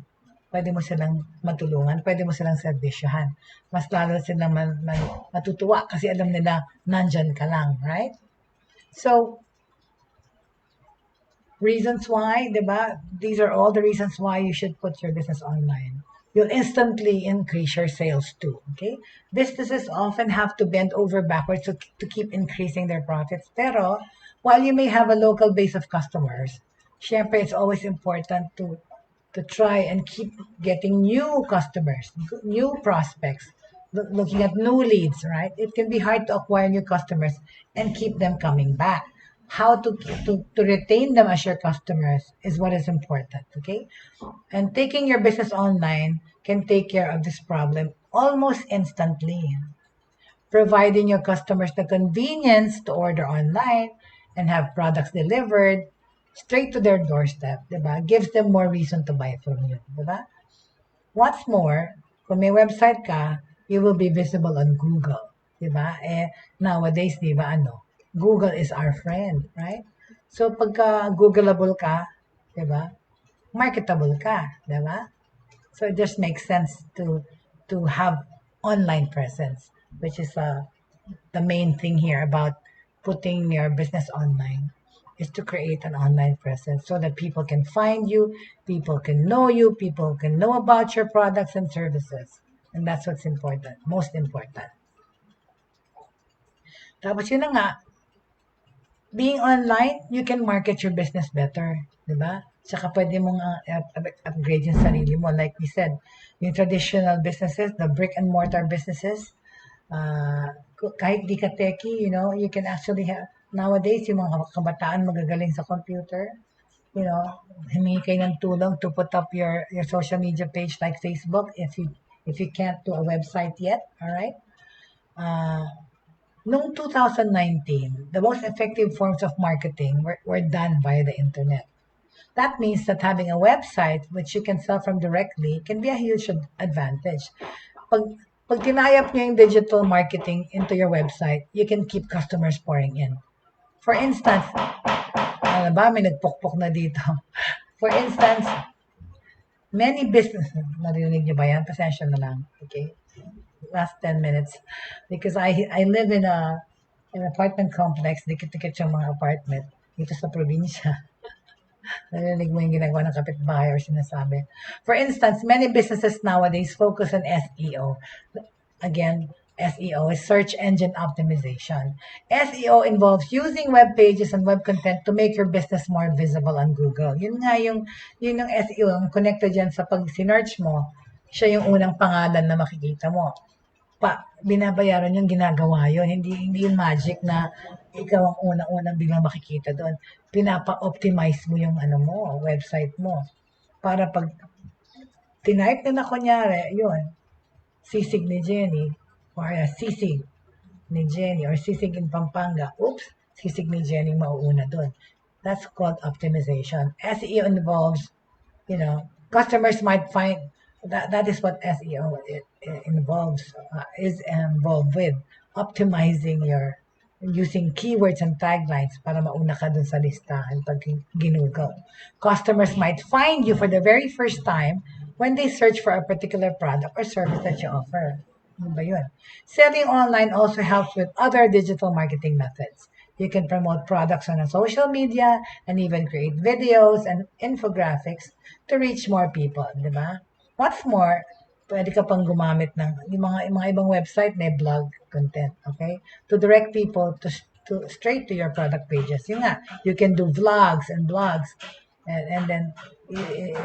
pwede mo silang matulungan, pwede mo silang servisyohan. Mas lalo silang matutuwa kasi alam nila nandyan ka lang, right? So, reasons why, di ba? These are all the reasons why you should put your business online. You'll instantly increase your sales too, okay? Businesses often have to bend over backwards to keep increasing their profits. Pero, while you may have a local base of customers, syempre, it's always important to try and keep getting new customers, new prospects, looking at new leads, right? It can be hard to acquire new customers and keep them coming back. How to retain them as your customers is what is important, okay? And taking your business online can take care of this problem almost instantly, providing your customers the convenience to order online and have products delivered straight to their doorstep, diba? Gives them more reason to buy from you, diba? What's more, kung may website ka, you will be visible on Google, diba? Nowadays, diba, Google is our friend, right? So, pagka Googleable ka, diba? Marketable ka, diba? So, it just makes sense to have online presence, which is the main thing here about putting your business online. is to create an online presence so that people can find you, people can know you, people can know about your products and services. And that's what's important, most important. Tapos yun na nga, being online, you can market your business better, di ba? Tsaka pwede mong upgrade yung sarili mo. Like we said, yung traditional businesses, the brick and mortar businesses, kahit di ka techie, you can actually have, nowadays, yung mga kabataan magagaling sa computer, humingi kayo ng tulong to put up your social media page like Facebook if you can't do a website yet, all right? Noong 2019, the most effective forms of marketing were done via the internet. That means that having a website which you can sell from directly can be a huge advantage. Pag tinayap niyo yung digital marketing into your website, you can keep customers pouring in. For instance, ano ba, may nagpukpok na dito. For instance, many businesses, narinig niyo ba yan? Pasensya na lang. Okay? Last 10 minutes. Because I live in an apartment complex, dikit-dikit yung mga apartment dito sa probinsya. Narinig mo yung ginagawa ng kapitbahay or sinasabi. For instance, many businesses nowadays focus on SEO. Again, SEO is search engine optimization. SEO involves using web pages and web content to make your business more visible on Google. Yun yung SEO, yung connected yan sa pag sinearch mo, siya yung unang pangalan na makikita mo. Binabayaran yung ginagawa yun. Hindi yung magic na ikaw ang unang-unang biglang makikita doon. Pinapa-optimize mo yung website mo. Para pag tinype na kunyari, yun, sisig ni Jenny, or sisig ni Jenny, or sisig in Pampanga, oops, sisig ni Jenny mauuna doon. That's called optimization. SEO involves, customers might find, that is what SEO is involved with, optimizing using keywords and taglines para mauna ka dun sa listahan pag ginugaw. Customers might find you for the very first time when they search for a particular product or service that you offer. Ano ba yun? Selling online also helps with other digital marketing methods. You can promote products on a social media and even create videos and infographics to reach more people, di ba? What's more, pwede ka pang gumamit ng yung mga ibang website may blog content, okay? To direct people to straight to your product pages. Yung nga, you can do vlogs and blogs and then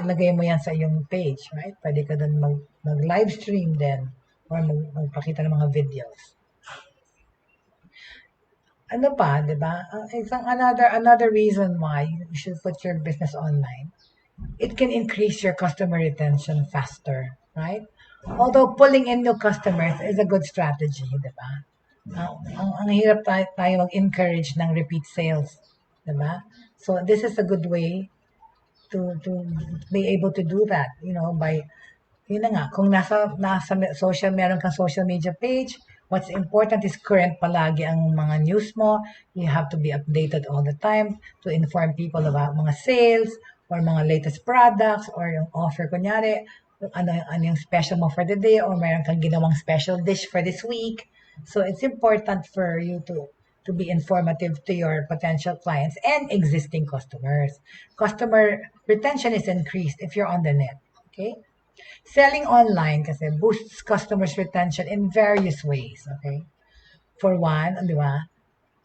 ilagay mo yan sa iyong page, right? Pwede ka dun mag-live stream din or magpakita ng mga videos. Ano pa, di ba? Isang another reason why you should put your business online, it can increase your customer retention faster, right? Although pulling in new customers is a good strategy, di ba? Ang hirap tayo mag-encourage ng repeat sales, di ba? So this is a good way to be able to do that, by, yun na nga, kung nasa meron kang social media page, what's important is current palagi ang mga news mo. You have to be updated all the time to inform people about mga sales or mga latest products or yung offer, kunyari, ano yung special mo for the day or mayroon kang ginawang special dish for this week. So it's important for you to be informative to your potential clients and existing customers. Customer retention is increased if you're on the net, okay? Selling online kasi boosts customers' retention in various ways, okay? For one, di ba?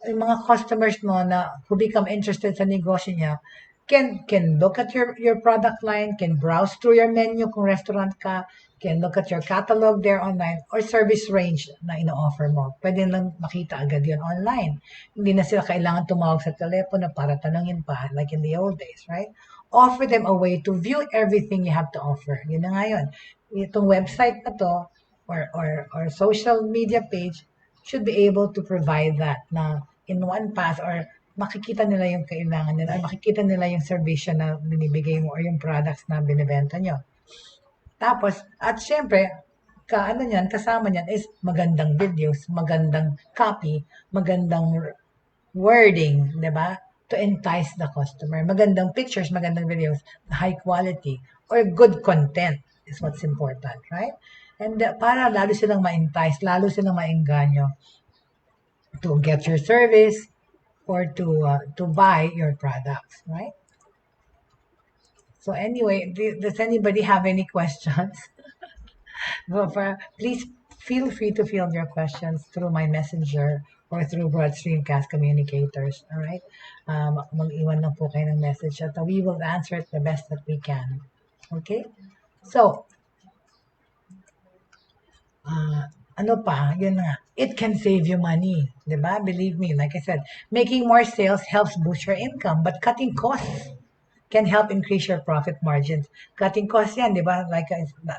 Yung mga customers mo who become interested sa negosyo niya can look at your product line, can browse through your menu kung restaurant ka, can look at your catalog there online or service range na ino-offer mo. Pwede lang makita agad yun online. Hindi na sila kailangan tumawag sa telepono para tanungin pa like in the old days, right? Offer them a way to view everything you have to offer. Yun na nga yun. Itong website na to or social media page should be able to provide that na in one pass or makikita nila yung kailangan nila or makikita nila yung servisyo na binibigay mo or yung products na binibenta nyo. Tapos, at syempre, kasama niyan is magandang videos, magandang copy, magandang wording, di ba? To entice the customer. Magandang pictures, magandang videos, high quality, or good content is what's important, right? And para lalo silang ma-entice, lalo silang maengganyo to get your service or to buy your products, right? So anyway, does anybody have any questions? Well, please feel free to field your questions through my messenger or through Broad Stream Cast Communicators. All right? Mag-iwan lang po kayo ng message at we will answer it the best that we can. Okay? So, ano pa? Yun nga. It can save you money. Diba? Believe me, like I said, making more sales helps boost your income, but cutting costs can help increase your profit margins. Cutting costs yan, di ba? Like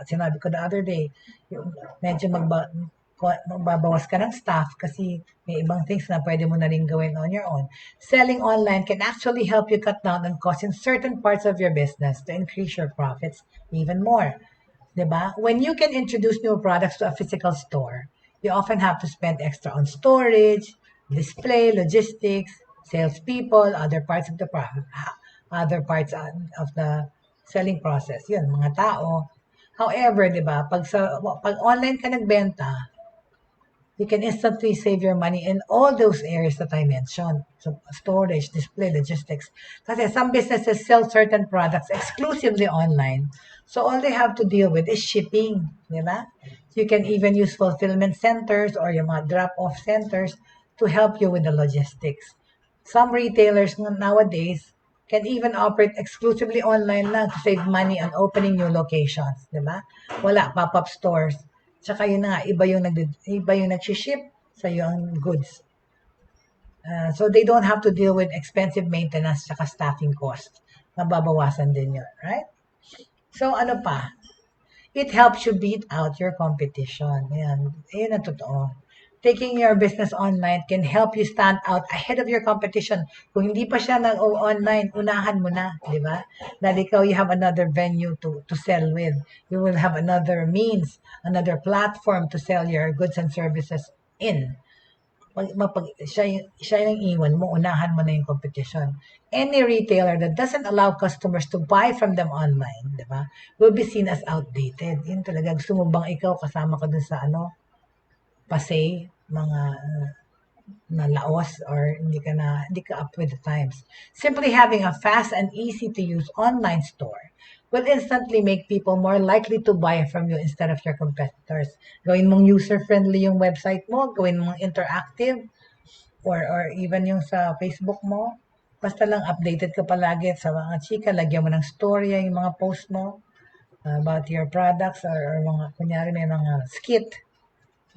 sinabi ko the other day, yung medyo magbabawas ka ng staff kasi may ibang things na pwede mo na rin gawin on your own. Selling online can actually help you cut down on costs in certain parts of your business to increase your profits even more. Diba? When you can introduce new products to a physical store, you often have to spend extra on storage, display, logistics, salespeople, other parts of the selling process. Yun, mga tao. However, di ba, pag online ka nagbenta, you can instantly save your money in all those areas that I mentioned. So, storage, display, logistics. Kasi some businesses sell certain products exclusively online. So, all they have to deal with is shipping. Di ba? You can even use fulfillment centers or yung mga drop-off centers to help you with the logistics. Some retailers nowadays can even operate exclusively online lang to save money on opening new locations. Di ba? Wala, pop-up stores. Tsaka yun na nga, iba yung nag-ship sa yung goods. So they don't have to deal with expensive maintenance tsaka staffing costs. Mababawasan din yun, right? So ano pa? It helps you beat out your competition. Yan ang totoo. Taking your business online can help you stand out ahead of your competition. Kung hindi pa siya nag-online, unahan mo na, di ba? Dahil ikaw, you have another venue to sell with. You will have another means, another platform to sell your goods and services in. Siya yung iwan mo, unahan mo na yung competition. Any retailer that doesn't allow customers to buy from them online, di ba, will be seen as outdated. Yun talaga, gusto mo bang ikaw kasama ka dun sa pasay, mga na laos or hindi ka up with the times. Simply having a fast and easy to use online store will instantly make people more likely to buy from you instead of your competitors. Gawin mong user-friendly yung website mo, gawin mong interactive, or even yung sa Facebook mo. Basta lang updated ka palagi sa mga chika, lagyan mo ng storya yung mga post mo about your products or mga, kunyari may mga skit.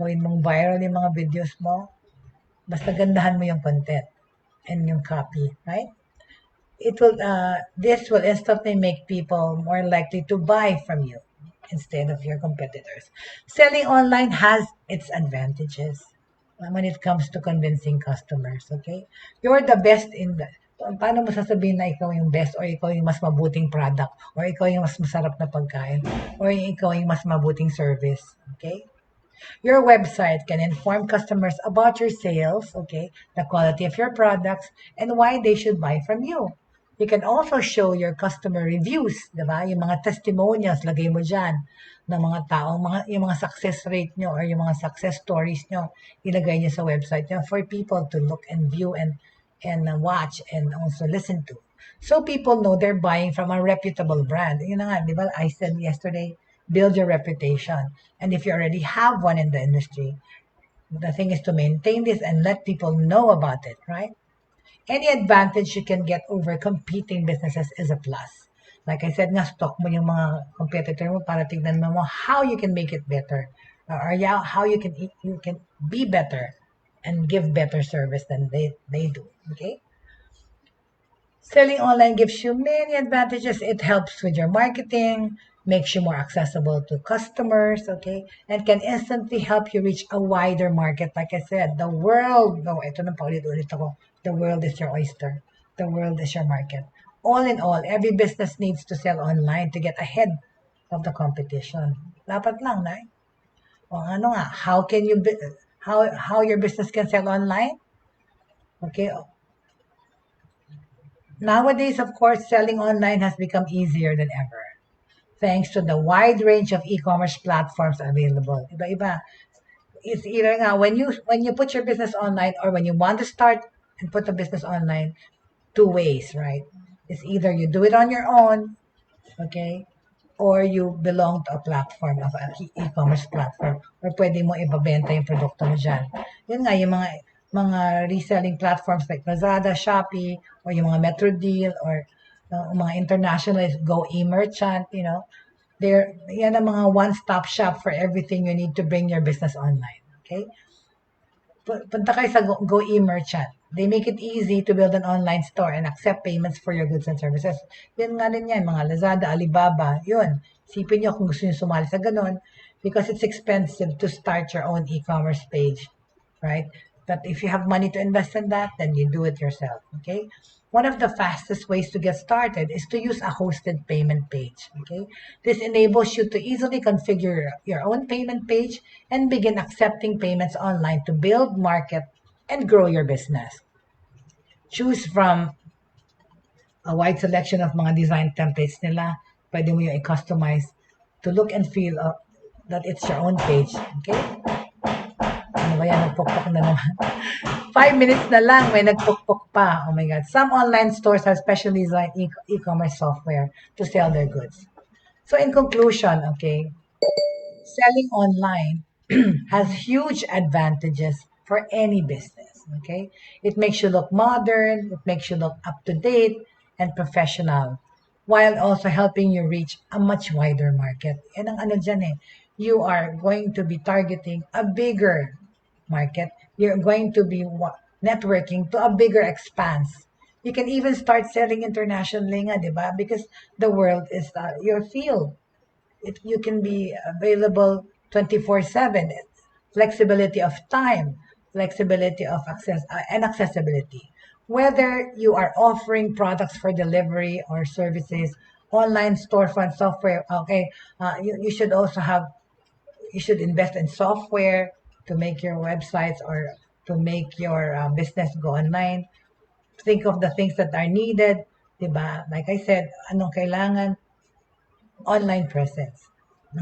Gawin mong viral yung mga videos mo. Basta gandahan mo yung content and yung copy, right? This will instantly make people more likely to buy from you instead of your competitors. Selling online has its advantages when it comes to convincing customers, okay? You're the best paano mo sasabihin na ikaw yung best or ikaw yung mas mabuting product or ikaw yung mas masarap na pagkain or ikaw yung mas mabuting service, okay? Your website can inform customers about your sales, okay, the quality of your products, and why they should buy from you. You can also show your customer reviews, di ba? Yung mga testimonials, lagay mo dyan ng mga tao, yung mga success rate nyo or yung mga success stories nyo, ilagay nyo sa website nyo for people to look and view and watch and also listen to. So people know they're buying from a reputable brand. Yun na nga, di ba? I said yesterday, build your reputation. And if you already have one in the industry, the thing is to maintain this and let people know about it, right? Any advantage you can get over competing businesses is a plus. Like I said nga, stock mo yung mga competitor mo para tignan mo how you can make it better or how you can be better and give better service than they do, okay? Selling online gives you many advantages. It helps with your marketing, makes you more accessible to customers, okay? And can instantly help you reach a wider market. Like I said, the world, ito na paulit-ulit ako, the world is your oyster. The world is your market. All in all, every business needs to sell online to get ahead of the competition. Dapat lang, na. O ano nga, how your business can sell online? Okay. Nowadays, of course, selling online has become easier than ever, thanks to the wide range of e-commerce platforms available. Iba-iba. It's either nga, when you put your business online or when you want to start and put a business online two ways, right? It's either you do it on your own, okay, or you belong to a platform of an e-commerce platform or pwede mo ibabenta yung produkto mo dyan. Yun nga, yung mga reselling platforms like Lazada, Shopee, or yung mga Metro Deal, or mga international Go e-merchant, yan ang mga one-stop shop for everything you need to bring your business online, okay? Punta kayo sa Go e-merchant. They make it easy to build an online store and accept payments for your goods and services. Yun nga rin yan, mga Lazada, Alibaba, yun. Sipin nyo kung gusto nyo sumali sa ganun because it's expensive to start your own e-commerce page, right? But if you have money to invest in that, then you do it yourself, okay? One of the fastest ways to get started is to use a hosted payment page, okay? This enables you to easily configure your own payment page and begin accepting payments online to build, market, and grow your business. Choose from a wide selection of mga design templates nila. Pwede mo yung i-customize to look and feel that it's your own page, okay? Ano ba yan? Nagpukpok na naman. 5 minutes na lang, may nagpukpok pa. Oh my God. Some online stores have specially designed e-commerce software to sell their goods. So in conclusion, okay, selling online has huge advantages for any business, okay? It makes you look modern, it makes you look up to date and professional, while also helping you reach a much wider market. And ang ano dyan you are going to be targeting a bigger market. You're going to be networking to a bigger expanse. You can even start selling internationally nga, di ba? Because the world is your field. You can be available 24/7. Flexibility of time, flexibility of access, and accessibility. Whether you are offering products for delivery or services, online storefront software, okay, you should also you should invest in software to make your websites or to make your business go online. Think of the things that are needed, diba? Like I said, anong kailangan? Online presence.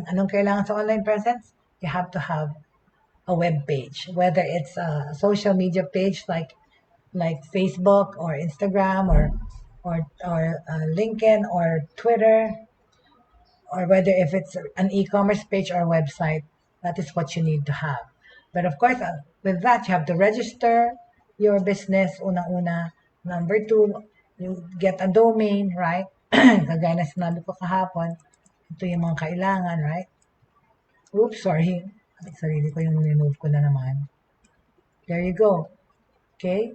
Anong kailangan sa online presence? You have to have a web page, whether it's a social media page like Facebook or Instagram or LinkedIn or Twitter, or whether if it's an e-commerce page or website, that is what you need to have. But of course, with that, you have to register your business, unang-una. Number 2, you get a domain, right? Kagaya na sinabi ko kahapon, ito yung mga kailangan, right? Oops, sorry. Sarili ko yung remove ko na naman. There you go. Okay?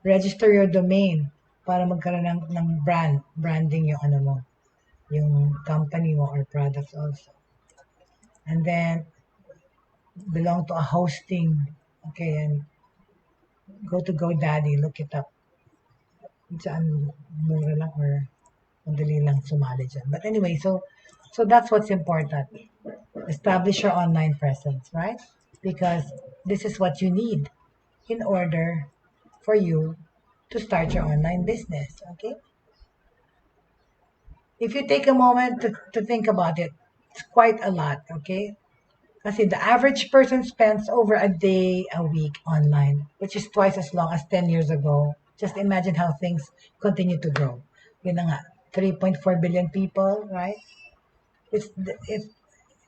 Register your domain para magkaroon ng branding yung ano mo, yung company mo or products also. And then, belong to a hosting. Okay, and go to GoDaddy, look it up. Saan mura lang or madali lang sumali dyan. But anyway, so that's what's important. Establish your online presence, right? Because this is what you need in order for you to start your online business, okay? If you take a moment to think about it, it's quite a lot, okay? Kasi the average person spends over a day a week online, which is twice as long as 10 years ago. Just imagine how things continue to grow. Yun na nga, 3.4 billion people, right? If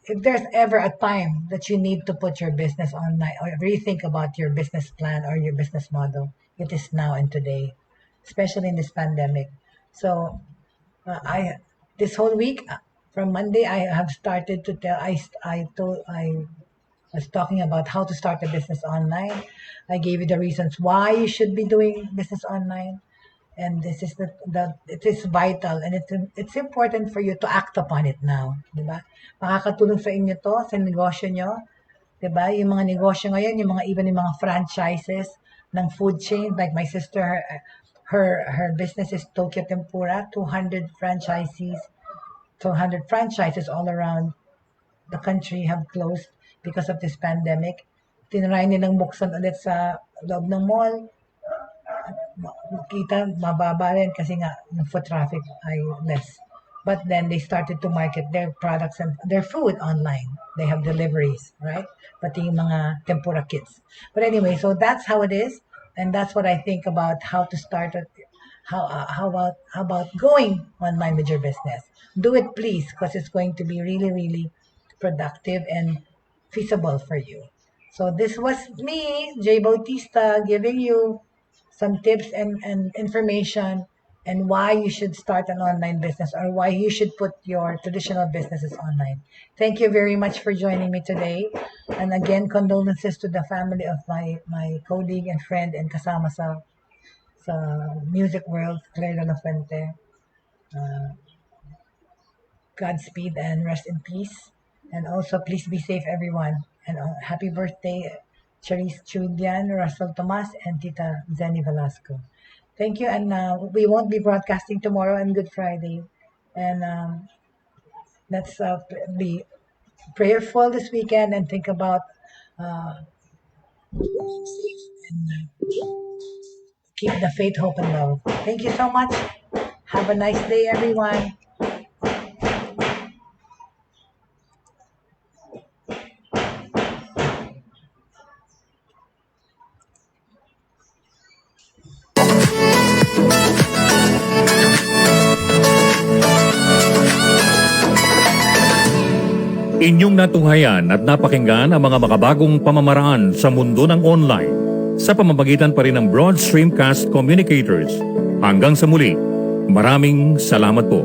there's ever a time that you need to put your business online or rethink about your business plan or your business model, it is now and today, especially in this pandemic. So this whole week from Monday, I have started to tell. I was talking about how to start a business online. I gave you the reasons why you should be doing business online. And this is it is vital and it's important for you to act upon it now, di ba? Makakatulong sa inyo to sa negosyo nyo, di ba? Yung mga negosyo ngayon, even yung mga franchises ng food chain, like my sister, her business is Tokyo Tempura, 200 franchises all around the country have closed because of this pandemic. Tinry nilang buksan ulit sa loob ng mall. Kita mababa rin kasi nga yung foot traffic ay less. But then they started to market their products and their food online. They have deliveries, right? Pati yung mga tempura kits. But anyway, so that's how it is. And that's what I think about how to start it. How about going online with your business? Do it, please, because it's going to be really, really productive and feasible for you. So this was me, Jay Bautista, giving you some tips and information and why you should start an online business or why you should put your traditional businesses online. Thank you very much for joining me today. And again, condolences to the family of my colleague and friend and kasama sa music world, Claire de la Fuente. Godspeed and rest in peace. And also, please be safe, everyone. And happy birthday, Charisse Chudian, Russell Tomas, and Tita Zenny Velasco. Thank you. And we won't be broadcasting tomorrow and Good Friday. And let's be prayerful this weekend and think about being safe and keep the faith, hope, and love. Thank you so much. Have a nice day, everyone. Inyong natunghayan at napakinggan ang mga makabagong pamamaraan sa mundo ng online sa pamamagitan pa rin ng Broad Stream Cast Communicators. Hanggang sa muli, maraming salamat po.